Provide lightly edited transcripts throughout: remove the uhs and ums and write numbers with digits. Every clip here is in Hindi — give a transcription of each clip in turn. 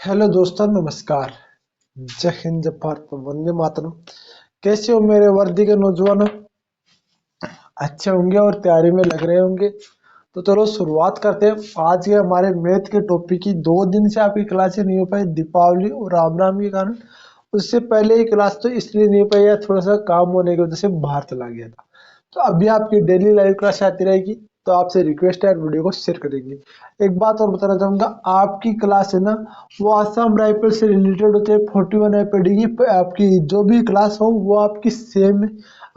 हेलो दोस्तों, नमस्कार। जय हिंद, जय भारत, वंदे मातरम। कैसे हो मेरे वर्दी के नौजवानों? अच्छे होंगे और तैयारी में लग रहे होंगे। तो चलो शुरुआत करते हैं आज के हमारे मैथ के टॉपिक की। 2 दिन से आपकी क्लासें नहीं हो पाई, दीपावली और राम राम के कारण। उससे पहले ही क्लास तो इसलिए नहीं हो पाई यार, थोड़ा सा काम होने की वजह से बाहर चला गया था। तो अभी आपकी डेली लाइव क्लास आती रहेगी। तो आपसे रिक्वेस्ट है यार, वीडियो को शेयर करेंगे। एक बात और बताना चाहूंगा, आपकी क्लास है ना, वो आसाम राइफल से रिलेटेड होते हैं। 41 एपीडी की आपकी जो भी क्लास हो वो आपकी सेम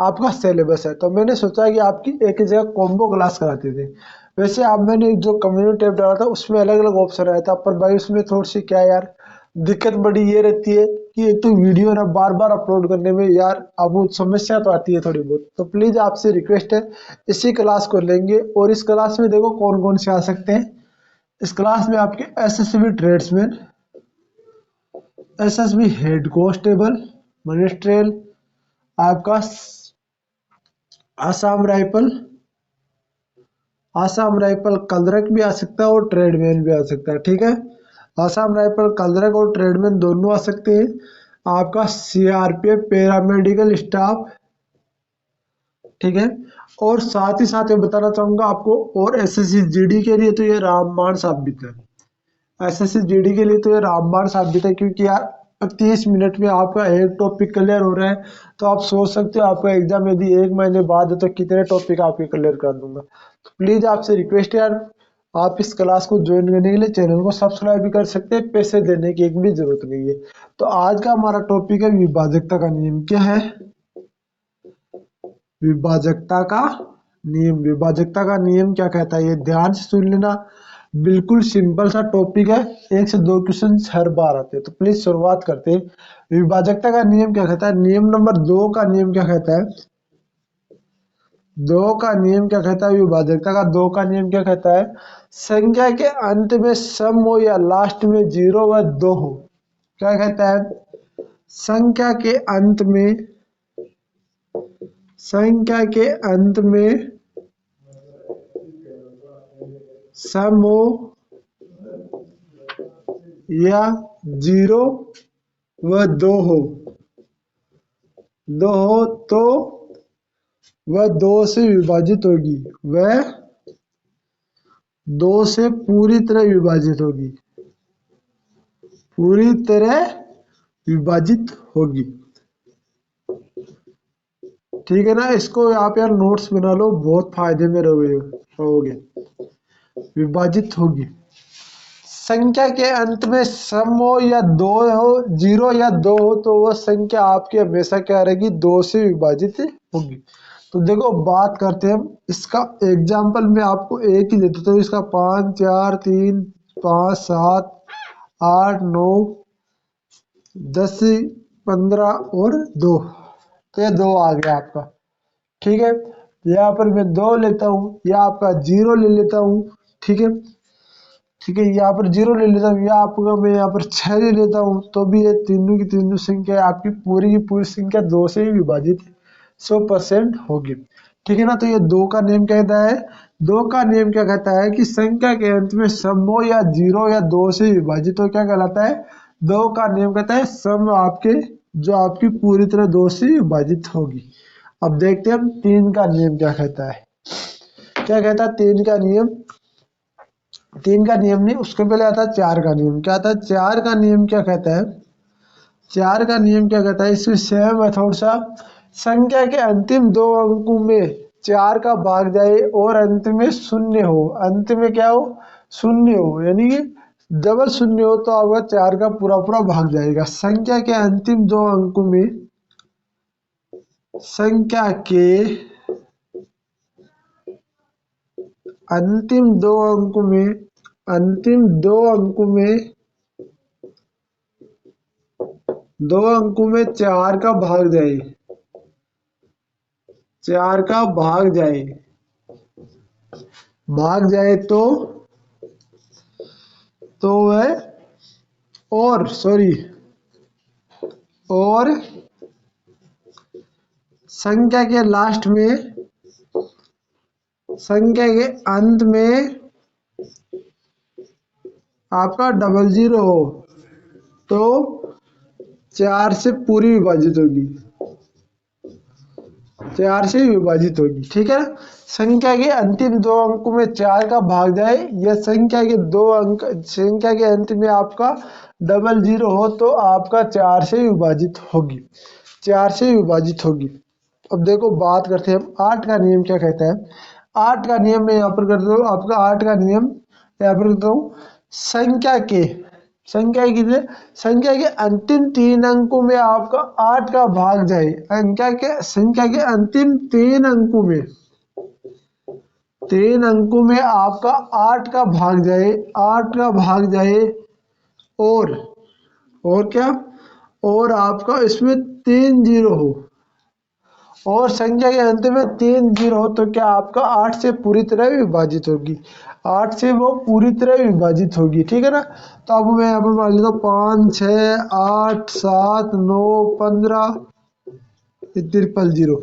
आपका सिलेबस है। तो मैंने सोचा कि आपकी एक ही जगह कॉम्बो क्लास कराते थे। वैसे आप मैंने जो कम्युनिटी टैब डाला था उसमें अलग अलग ऑप्शन आया था, पर भाई उसमें थोड़ी सी क्या यार दिक्कत बड़ी ये रहती है कि एक तो वीडियो ना बार बार अपलोड करने में यार अब वो समस्या तो आती है थोड़ी बहुत। तो प्लीज आपसे रिक्वेस्ट है, इसी क्लास को लेंगे। और इस क्लास में देखो कौन कौन से आ सकते हैं। इस क्लास में आपके SSB tradesman, SSB head constable, मजिस्ट्रेल, आपका Assam rifle, Assam rifle clerk भी आ सकता है और ट्रेडमैन भी आ सकता है। ठीक है, आसाम राइफल कलरक और ट्रेडमैन दोनों आ सकते हैं। आपका सीआरपीएफ पैरामेडिकल स्टाफ, ठीक है। और साथ ही साथ मैं बताना चाहूंगा आपको, और एसएससी जीडी के लिए तो ये रामबाण साबित है। एसएससी जीडी के लिए तो ये रामबाण साबित है, क्योंकि यार 30 मिनट में आपका एक टॉपिक क्लियर हो रहा है। तो आप सोच सकते हो आपका एग्जाम यदि 1 महीने बाद है तो कितने टॉपिक आपके क्लियर कर दूंगा। तो प्लीज आपसे रिक्वेस्ट है यार, आप इस क्लास को ज्वाइन करने के लिए चैनल को सब्सक्राइब भी कर सकते हैं, पैसे देने की एक भी जरूरत नहीं है। तो आज का हमारा टॉपिक है विभाजकता का नियम। क्या है? विभाजकता का नियम। विभाजकता का नियम क्या कहता है, ये ध्यान से सुन लेना। बिल्कुल सिंपल सा टॉपिक है, 1 से 2 क्वेश्चन हर बार आते हैं। तो प्लीज शुरुआत करते हैं। विभाजकता का नियम क्या कहता है? नियम नंबर 2 का नियम क्या कहता है? 2 का नियम क्या कहता है? विभाजकता का 2 का नियम क्या कहता है? संख्या के अंत में सम हो या लास्ट में 0 व 2 हो। क्या कहता है? संख्या के अंत में, संख्या के अंत में सम हो या 0 व 2 हो, 2 हो तो वह 2 से विभाजित होगी। वह 2 से पूरी तरह विभाजित होगी, पूरी तरह विभाजित होगी। ठीक है ना? इसको आप यार नोट्स बना लो, बहुत फायदे में रहोगे। विभाजित होगी। संख्या के अंत में सम हो या 2 हो, 0 या 2 हो तो वह संख्या आपकी हमेशा क्या रहेगी? 2 से विभाजित होगी। तो देखो बात करते हैं हम इसका। एग्जाम्पल मैं आपको एक ही देता हूँ इसका। 5 4 3 5 7 8 9 10 15 और 2। तो ये 2 आ गया आपका। ठीक है, यहाँ पर मैं 2 लेता हूँ, या आपका 0 ले लेता हूँ। ठीक है, ठीक है, यहाँ पर 0 ले लेता हूँ, या आपका मैं यहाँ पर 6 ले लेता हूँ। तो भी ये तीनों की तीनों संख्या आपकी पूरी की पूरी संख्या 2 से ही विभाजित 100% होगी। ठीक है ना? तो ये 2 का नियम क्या कहता है? 2 का नियम क्या कहता है कि संख्या के अंत में सम हो या 0 या 2 से विभाजित हो, क्या कहलाता है? 2 का नियम कहता है सम आपके, जो आपकी पूरी तरह 2 से विभाजित होगी। अब देखते हैं हम 3 का नियम क्या कहता है। क्या कहता है 3 का नियम? 3 का नियम नहीं, उसके पहले आता है 4 का नियम। क्या आता है 4 का नियम? क्या कहता है 4 का नियम? क्या कहता है? इसमें सेम है थोड़ा सा। संख्या के अंतिम 2 अंकों में 4 का भाग जाए और अंत में शून्य हो। अंत में क्या हो? शून्य हो, यानी कि डबल शून्य हो तो आपका 4 का पूरा पूरा भाग जाएगा। संख्या के अंतिम 2 अंकों में, संख्या के अंतिम 2 अंकों में, अंतिम 2 अंकों में, 2 अंकों में 4 का भाग जाए, 4 का भाग जाए तो वह, और सॉरी, और संख्या के लास्ट में, संख्या के अंत में आपका 00 हो। तो 4 से पूरी विभाजित होगी, 4 से विभाजित होगी। ठीक है ना। संख्या के अंतिम दो अंकों में 4 का भाग जाए या संख्या के संख्या के अंत में आपका डबल जीरो हो तो आपका 4 से विभाजित होगी, 4 से विभाजित होगी। अब देखो बात करते हैं हम 8 का नियम क्या कहता है। 8 का नियम मैं यहाँ पर करता हूँ आपका, 8 का नियम यहाँ पर करता हूँ। संख्या के अंतिम 3 अंकों में आपका 8 का भाग जाए, संख्या के अंतिम 3 अंकों में, 3 अंकों में आपका 8 का भाग जाए, 8 का भाग जाए और क्या, और आपका इसमें 3 जीरो हो और संख्या के अंत में 3 जीरो हो तो क्या आपका 8 से पूरी तरह विभाजित होगी, 8 से वो पूरी तरह विभाजित होगी। ठीक है ना। तो अब मैं यहाँ पर मान लेता हूँ 5 6 8 7 9 15 ट्रिपल जीरो,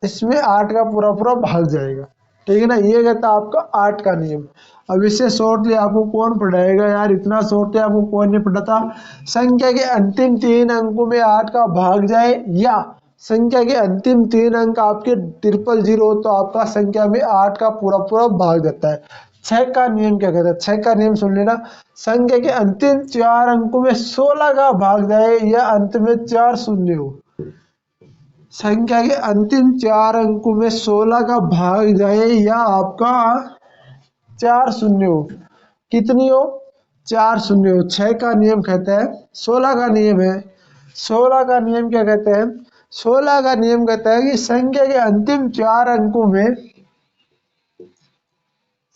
इसमें 8 का पूरा पूरा भाग जाएगा। ठीक है ना। ये कहता है आपका 8 का नियम। अब इससे शॉर्टली आपको कौन पढ़ाएगा यार, इतना शॉर्टली आपको कौन नहीं पढ़ाता। संख्या के अंतिम 3 अंकों में 8 का भाग जाए या संख्या के अंतिम 3 अंक आपके ट्रिपल जीरो तो आपका संख्या में 8 का पूरा पूरा भाग जाता है। 6 का नियम क्या कहता है, 6 का नियम सुन लेना। संख्या के अंतिम 4 अंकों में 16 का भाग जाए या अंत में 4 शून्य हो, संख्या के अंतिम 4 अंकों में 16 का भाग जाए या आपका 4 शून्य हो, कितनी हो, 4 शून्य हो। 6 का नियम कहता है, 16 का नियम है, 16 का नियम क्या कहता है, 16 का नियम कहता है कि संख्या के अंतिम 4 अंकों में,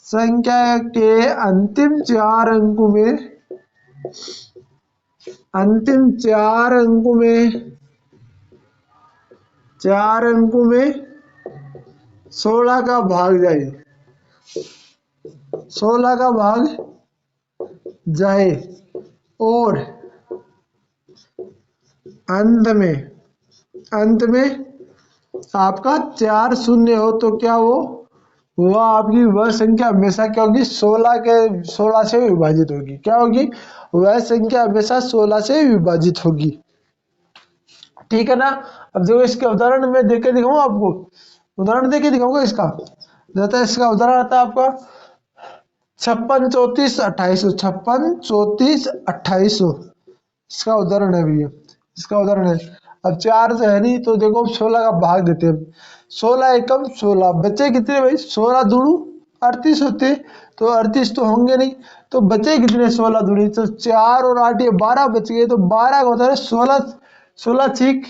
संख्या के अंतिम 4 अंकों में, अंतिम 4 अंकों में, 4 अंकों में 16 का भाग जाए, 16 का भाग जाए और अंत में आपका 4 शून्य हो तो क्या वह आपकी वह संख्या हमेशा क्या होगी, 16 से विभाजित होगी। क्या होगी, वह संख्या हमेशा 16 से विभाजित होगी। ठीक है ना। अब देखो इसके उदाहरण में देख के दिखाऊंगा आपको, उदाहरण देके दिखाऊंगा इसका। जैसा इसका उदाहरण आता है आपका 56 34 2800, 56 34 2800, इसका उदाहरण है भैया, इसका उदाहरण है। अब 4 से है नहीं तो देखो 16 का भाग देते हैं, 16 एकम 16 बचे कितने भाई, 16 दूणु 38 होते, तो 38 तो होंगे नहीं, तो बचे कितने, 16 दूनी, तो 4 और 8 ये 12 बच गए, तो 12 का होता है 16, 16 छीक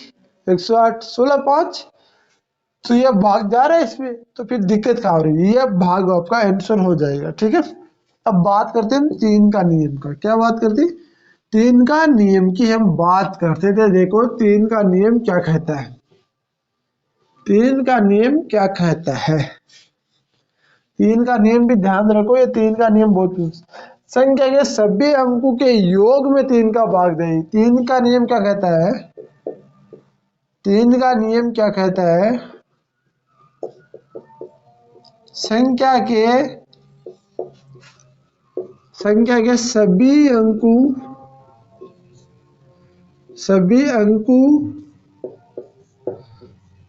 108, 16 5, तो ये भाग जा रहा है इसमें, तो फिर दिक्कत कहाँ हो रही है, ये भाग आपका आंसर हो जाएगा। ठीक है। अब बात करते हैं 3 का नियम का, क्या बात करते हैं, 3 का नियम की हम बात करते थे। देखो 3 का नियम क्या कहता है, 3 का नियम क्या कहता है, 3 का नियम भी ध्यान रखो, ये 3 का नियम बहुत, संख्या के सभी अंकों के योग में 3 का भाग दे। 3 का नियम क्या कहता है, 3 का नियम क्या कहता है, संख्या के सभी अंकों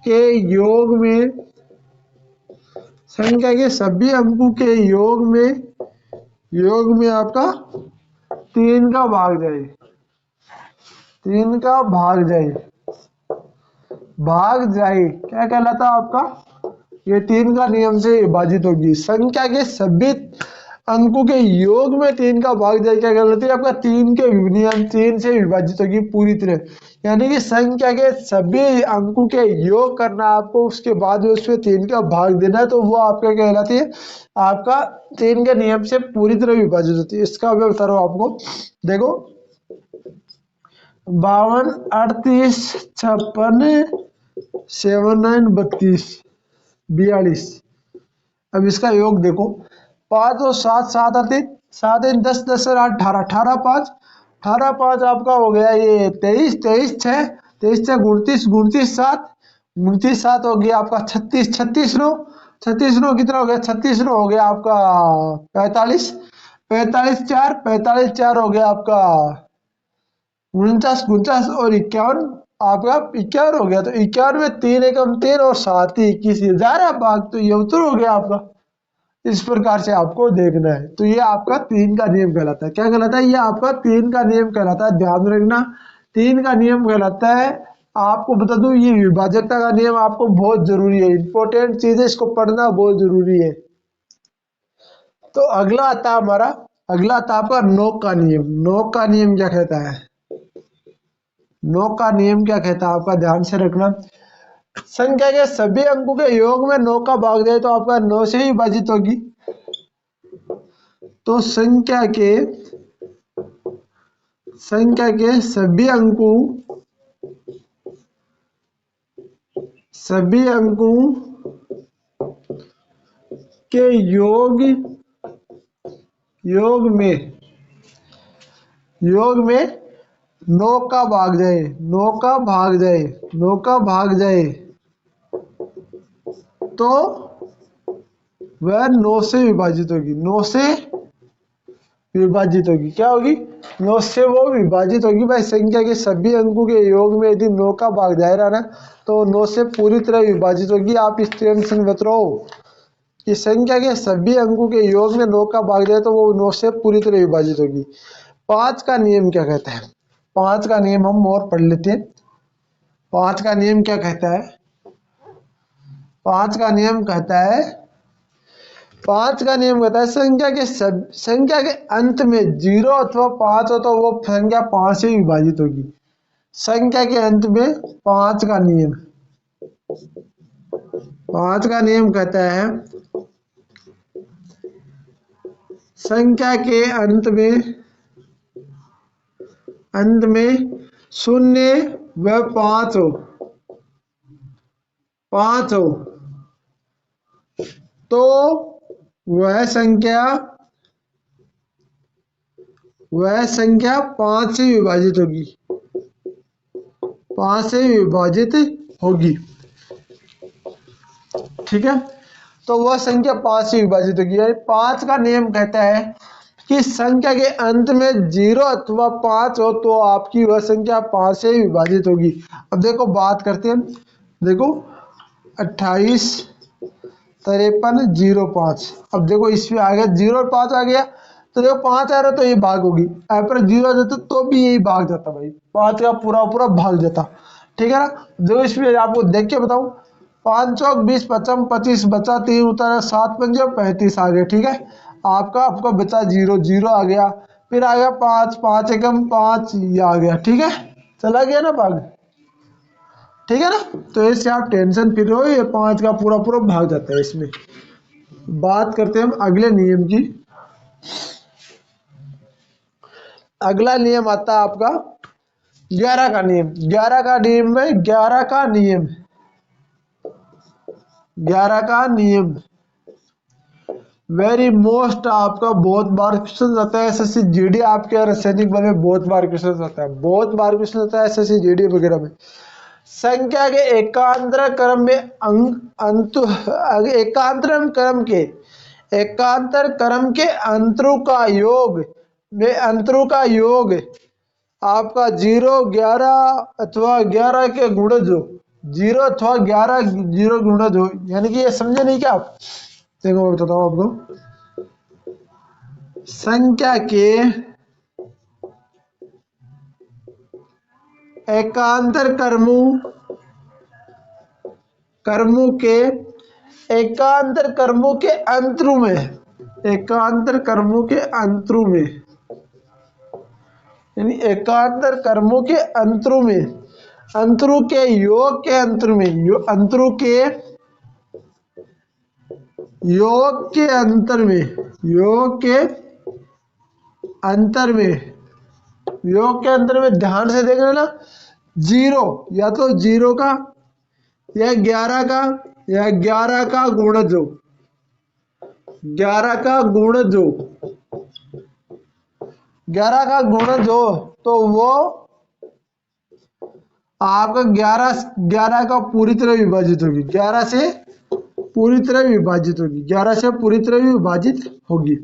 के योग में, संख्या के सभी अंकों के योग में आपका 3 का भाग जाए, 3 का भाग जाए क्या कहलाता है आपका, ये 3 का नियम से विभाजित होगी। संख्या के सभी अंकों के योग में 3 का भाग जाए क्या कहलाती है आपका, 3 के नियम 3 से विभाजित होगी पूरी तरह, यानी कि संख्या के सभी अंकों के योग करना आपको, उसके बाद उसमें 3 का भाग देना है, तो वो आपका कहलाती है आपका 3 के नियम से पूरी तरह विभाजित होती है। इसका मैं बता रहा हूँ आपको, देखो 52 38 56 79 32 42, अब इसका योग देखो, 5 और 7 7 आते, 7 10 10 और 8 18 18 5 18 5 आपका हो गया ये 23 23 6 23 6 29 29 7 29 7 हो गया आपका 36 36 9 36 9 कितना हो गया, 36 9 हो गया आपका 45 45 4 45 4 हो गया आपका 49 49 और 51 आपका 51 हो गया। तो 51 में 3 एकम 3 और 7 ही 21 11 भाग, तो ये उत्तर हो गया आपका। इस प्रकार से आपको देखना है। तो ये आपका 3 का नियम कहलाता है। क्या कहलाता है? ये आपका 3 का नियम कहलाता है। ध्यान रखना, 3 का नियम कहलाता है। आपको बता दूं, ये विभाजकता का नियम आपको बहुत जरूरी है, इंपॉर्टेंट चीज है, इसको पढ़ना बहुत जरूरी है। तो अगला आता है हमारा, अगला आता है आपका नोक का नियम। नोक का नियम क्या कहता है? नोक का नियम क्या कहता है आपका ध्यान से रखना। संख्या के सभी अंकों के योग में 9 का भाग दे तो आपका 9 से ही विभाजित होगी। तो संख्या के सभी अंकों के योग में 9 का भाग जाए, 9 का भाग जाए, 9 का भाग जाए तो वह 9 से विभाजित होगी। 9 से विभाजित होगी। क्या होगी? 9 से वो विभाजित होगी। भाई संख्या के सभी अंकों के योग में यदि 9 का भाग जाए रहा ना, तो 9 से पूरी तरह विभाजित होगी। आप इस टेंशन मत रहो कि संख्या के सभी अंकों के योग में 9 का भाग जाए तो वो 9 से पूरी तरह विभाजित होगी। 5 का नियम क्या कहता है? 5 का नियम हम और पढ़ लेते हैं। 5 का नियम क्या कहता है? 5 का नियम कहता है, 5 का नियम कहता है संख्या के अंत में 0 अथवा 5 हो तो वो संख्या 5 से विभाजित होगी। संख्या के अंत में 5 का नियम, 5 का नियम कहता है संख्या के अंत में 0 व 5 हो, 5 हो तो वह संख्या 5 से विभाजित होगी, 5 से विभाजित होगी। ठीक है, तो वह संख्या 5 से विभाजित होगी। 5 का नियम कहता है कि संख्या के अंत में 0 अथवा 5 हो तो आपकी वह संख्या 5 से विभाजित होगी। अब देखो बात करते हैं, देखो 28 53 05। अब देखो इसमें आ गया 0 और 5 आ गया, तो देखो 5 आ रहा तो ये भाग होगी, यहाँ पर 0 आ जाता तो भी यही भाग जाता भाई, 5 का पूरा पूरा भाग जाता। ठीक है ना। जो इसमें आपको देख के बताऊं, 5 चौक 20 55 25 बचा 3 उतारा 7 पंजे 35 आ गए। ठीक है, आपका बचा 0 0 आ गया, फिर आ गया 5 5 एकम 5 ये आ गया। ठीक है, चला गया ना भाग। ठीक है ना, तो इससे आप टेंशन फ्री हो, ये 5 का पूरा पूरा भाग जाता है इसमें। बात करते हैं हम अगले नियम की। अगला नियम आता है आपका 11 का नियम। 11 का नियम में 11 का नियम 11 का नियम वेरी मोस्ट आपका बहुत बार क्वेश्चन आता है। एसएससी जीडी आपके रासायनिक बल में बहुत बार क्वेश्चन आता है, बहुत बार क्वेश्चन आता है एसएससी जीडी वगैरह में। संख्या के एकांतर क्रम में एकांतर क्रम के अंतरों का योग आपका 0 11 अथवा 11 के गुणज हो, 0 अथवा 11 0 गुणज हो। यानी कि ये समझे नहीं क्या आप? देखो मैं बताता हूँ आपको, संख्या के एकांतर कर्मों के एकांतर कर्मों के अंतरों में यानी एकांतर कर्मों के अंतरों में अंतरों के योग के अंतर में अंतरों के योग के अंतर में ध्यान से देखना ना, 0 या तो 0 का या 11 का या 11 का गुणज हो, 11 का गुणज हो, 11 का गुणज हो तो वो आपका 11 का पूरी तरह विभाजित होगी, 11 से पूरी तरह विभाजित होगी, 11 से पूरी तरह विभाजित होगी।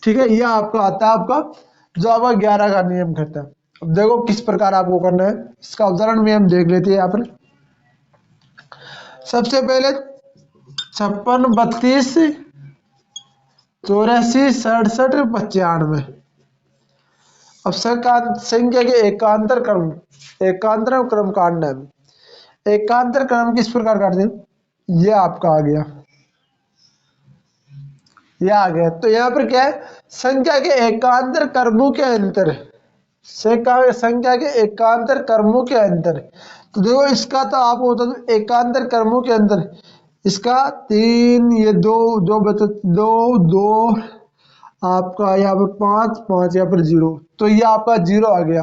ठीक है, यह आपका आता है आपका जो आपका 11 का नियम कहता है। अब देखो किस प्रकार आपको करना है, इसका उदाहरण में हम देख लेते हैं यहाँ पर। सबसे पहले 56, 32, 84, 67, 95। अब संख्या के एकांतर क्रम काटना है। एकांतर क्रम किस प्रकार काटते हैं, ये आपका आ गया, यह आ गया। तो यहाँ पर क्या है, संख्या के एकांतर क्रमों के अंतर, संख्या के एकांतर क्रमों के अंतर। तो देखो इसका तो आपको बता दो, एकांतर क्रमों के अंतर इसका 3, ये 2, दो बचा 2, 2 आपका यहाँ पर 5, 5 यहाँ पर 0, तो ये आपका 0 आ गया।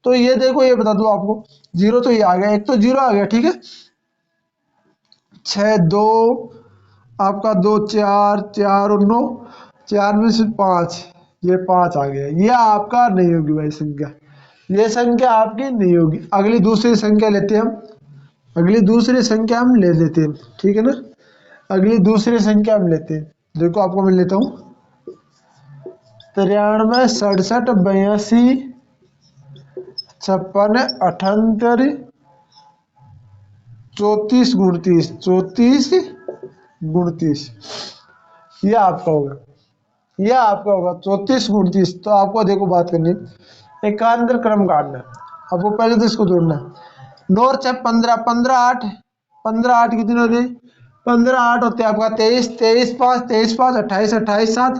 तो ये देखो, ये बता दो आपको 0 तो ये आ गया, एक तो 0 आ गया, ठीक है। 6, 2 आपका 2, 4, 4 और 9, 4 में से 5, ये 5 आ गया। ये आपका नहीं होगी भाई संख्या, ये संख्या आपकी नहीं होगी। अगली दूसरी संख्या लेते हैं हम, अगली दूसरी संख्या हम ले लेते हैं, ठीक है ना। अगली दूसरी संख्या हम लेते हैं, देखो आपको मैं लेता हूँ 93, 67, 82, 56, 78, 34, 29, 34, 29, ये आपका होगा, यह आपका होगा 34, 29। तो आपको देखो बात करनी है, एकांतर क्रम काटना है। आपको पहले तो इसको जोड़ना है। 9 और 6 15, 15 8, 15 8 कितने होते, 15 8 होते हैं आपका 23, 23 5, 23 5 28, 28 7,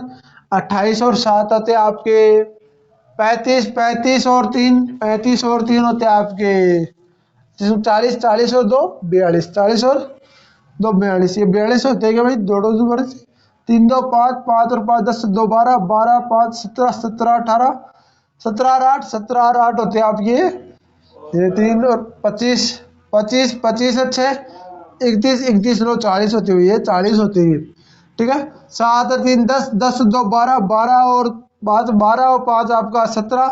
28 और 7 होते हैं आपके 35, 35 और 3, 35 और 3 होते हैं आपके 40, 40 और 2 42, 40 और 2 42, ये 42 होते हैं क्या भाई, दो दो बड़े 3 2 5, 5 और 5 10 2 12, 12 5 17, 17 18, 17 और 8, 17 और 8 होते हैं आपके ये 3 और 25, 25 25 और 6 31, 31 लो 40 होती हुई है, 40 होती हुई, ठीक है। 7 और 3 10, 10 2 12, 12 और 5, 12 और 5 आपका 17,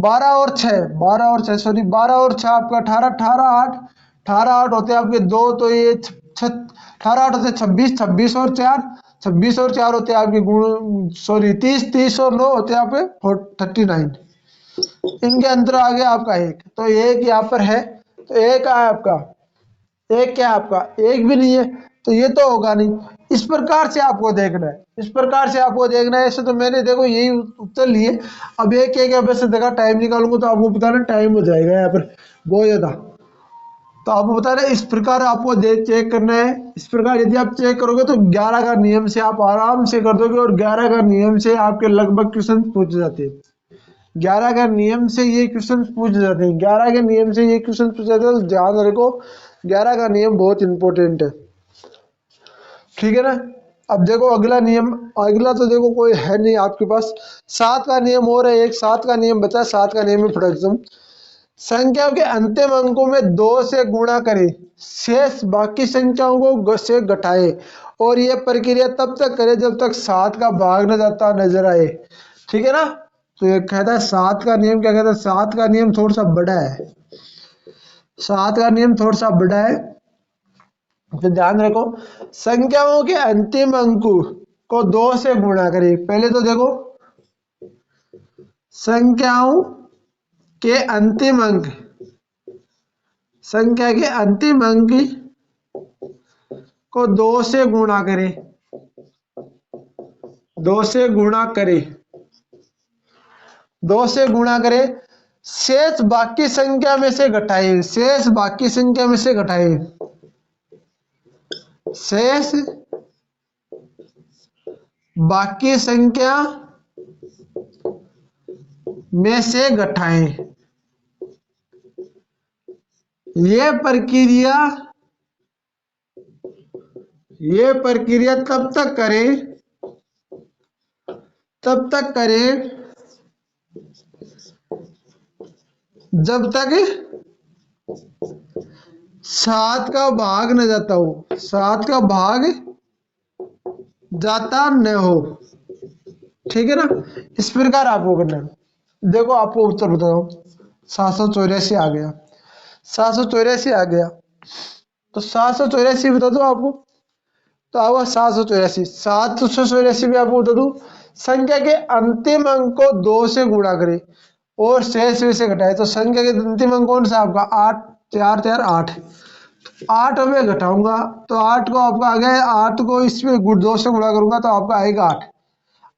12 और 6, 12 और 6 सॉरी 12 और 6 आपका 18, 18 8, 18 8 होते हैं आपके 2, तो ये 18 8 होते हैं 26, 26 और 4, 26 और 4 होते हैं आपके गुण सॉरी 30, 30 और 9 होते हैं आपके 39। इनके अंतर आ गया आपका एक, तो एक यहाँ पर है, तो एक है आपका, एक क्या है आपका, एक भी नहीं है, तो ये तो होगा नहीं। इस प्रकार से आपको देखना है, इस प्रकार से आपको देखना है। ऐसे तो मैंने देखो यही उत्तर लिए, अब एक एक वैसे देखा टाइम निकालूंगा तो आपको पता ना टाइम हो जाएगा यहाँ पर बहुत ज्यादा। तो आपको बता रहे इस प्रकार आपको चेक करना है। इस प्रकार यदि आप चेक करोगे तो 11 का नियम से आप आराम से कर दोगे, और 11 का नियम से आपके लगभग क्वेश्चन पूछ जाते हैं। 11 का नियम से ये क्वेश्चन पूछ जाते हैं, 11 के नियम से ये क्वेश्चन पूछ जाते हैं, तो ध्यान रखो 11 का नियम बहुत इंपॉर्टेंट है, ठीक है ना। अब देखो अगला नियम, अगला तो देखो कोई है नहीं आपके पास। 7 का नियम और है, एक 7 का नियम बता है। 7 का नियम में फटाक संख्याओं के अंतिम अंकों में 2 से गुणा करें, शेष बाकी संख्याओं को से घटाए, और यह प्रक्रिया तब तक करे जब तक 7 का भाग न जाता नजर आए, ठीक है ना। तो ये कहता है 7 का नियम क्या कहता है, 7 का नियम थोड़ा सा बड़ा है, 7 का नियम थोड़ा सा बड़ा है। तो ध्यान रखो, संख्याओं के अंतिम अंक को 2 से गुणा करें। पहले तो देखो संख्याओं के अंतिम अंक, संख्या के अंतिम अंक को 2 से गुणा करें, 2 से गुणा करें, 2 से गुणा करें, शेष बाकी संख्या में से घटाए, शेष बाकी संख्या में से घटाए, शेष बाकी संख्या में से घटाएं। ये प्रक्रिया तब तक करें जब तक 7 का भाग न जाता हो, 7 का भाग जाता न हो, ठीक है ना। इस प्रकार आपको करना है। देखो आपको उत्तर बताओ, 784 आ गया, 784 आ गया, तो 784 बता दो आपको, तो आवा 784, 784 भी आपको बता दूं संख्या के अंतिम अंक को 2 से गुणा करें और शेष में से घटाए। तो संख्या के अंतिम अंक कौन सा आपका 8, 4 4 8, 8 में घटाऊंगा तो 8 को आपका आ गया, 8 को इसमें 2 से गुणा करूंगा तो आपका आएगा 8,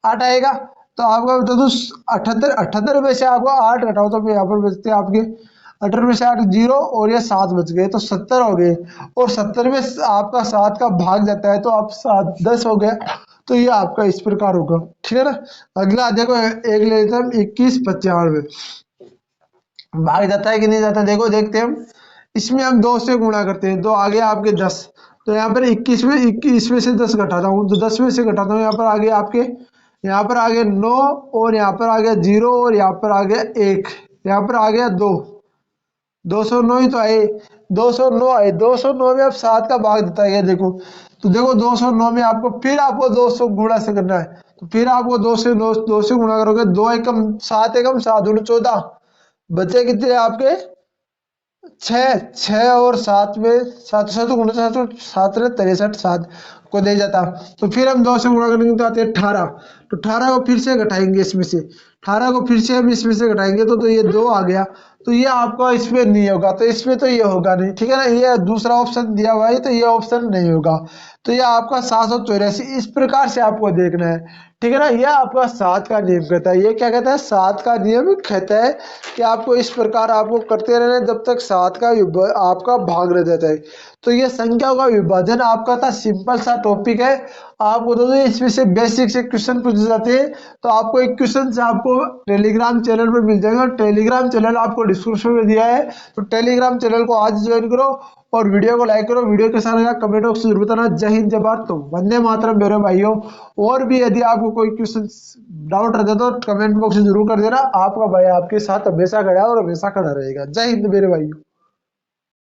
8 आएगा। तो आपका बता दूं 78, 78 में से आपको 8 घटाओ तो यहाँ पर बचते हैं आपके 18 में से 8 जीरो और ये 7 बच गए तो 70 हो गए। और 70 में आपका 7 का भाग जाता है तो आप 7 10 हो गया। तो ये आपका इस प्रकार होगा, ठीक है ना। अगला देखो एक ले लेते हैं 21 95, भाग जाता है कि नहीं जाता, देखो देखते हैं हम। इसमें हम 2 से गुणा करते हैं, 2 आगे आपके 10, तो यहाँ पर 21 में से 10 घटाता हूँ तो 10 में से घटाता हूँ, यहाँ पर आगे आपके, यहाँ पर आ गया 9 और यहाँ पर आ गया 0 और यहाँ पर आ गया 1, यहाँ पर आ गया 2, 209 ही तो आए, 209 आए। 209 में अब 7 का भाग देता है ये देखो। तो देखो 209 में आपको फिर आपको 200 गुणा से करना है, तो फिर आपको 2 से गुणा करोगे, 2 एकम 7 एकम 7 दूनी 14, बचे कितने आपके 6, 6 और 7 में 7 7 गुणा 7 7 63 7 को दे जाता। तो फिर हम 2 से गुणा करेंगे तो आते हैं 18, तो 18 को फिर से घटाएंगे इसमें से, 18 को फिर से हम इसमें से घटाएंगे तो ये 2 आ गया। तो ये आपका इसमें नहीं होगा, तो इसमें तो ये होगा नहीं, ठीक है ना। ये दूसरा ऑप्शन दिया हुआ है तो ये ऑप्शन नहीं होगा। तो ये आपका 784 इस प्रकार से आपको देखना है, ठीक है ना। यह आपका 7 का नियम कहता है। ये क्या कहता है, 7 का नियम कहता है कि आपको इस प्रकार आपको करते रहना है जब तक 7 का आपका भाग रह जाता है। तो ये संख्याओं का विभाजन आपका था, सिंपल सा टॉपिक है। आपको तो इसमें से बेसिक से क्वेश्चन पूछे जाते हैं, तो आपको एक क्वेश्चन से आपको टेलीग्राम चैनल पर मिल जाएगा। टेलीग्राम चैनल आपको डिस्क्रिप्शन में दिया है, तो टेलीग्राम चैनल को आज ज्वाइन करो और वीडियो को लाइक करो। वीडियो के साथ कमेंट बॉक्स में जरूर बताना। जय हिंद जय भारत, तो वंदे मातरम मेरे भाइयों। और भी यदि आपको कोई क्वेश्चन डाउट रहता तो कमेंट बॉक्स में जरूर कर देना। आपका भाई आपके साथ हमेशा खड़ा है और हमेशा खड़ा रहेगा। जय हिंद मेरे भाइयों।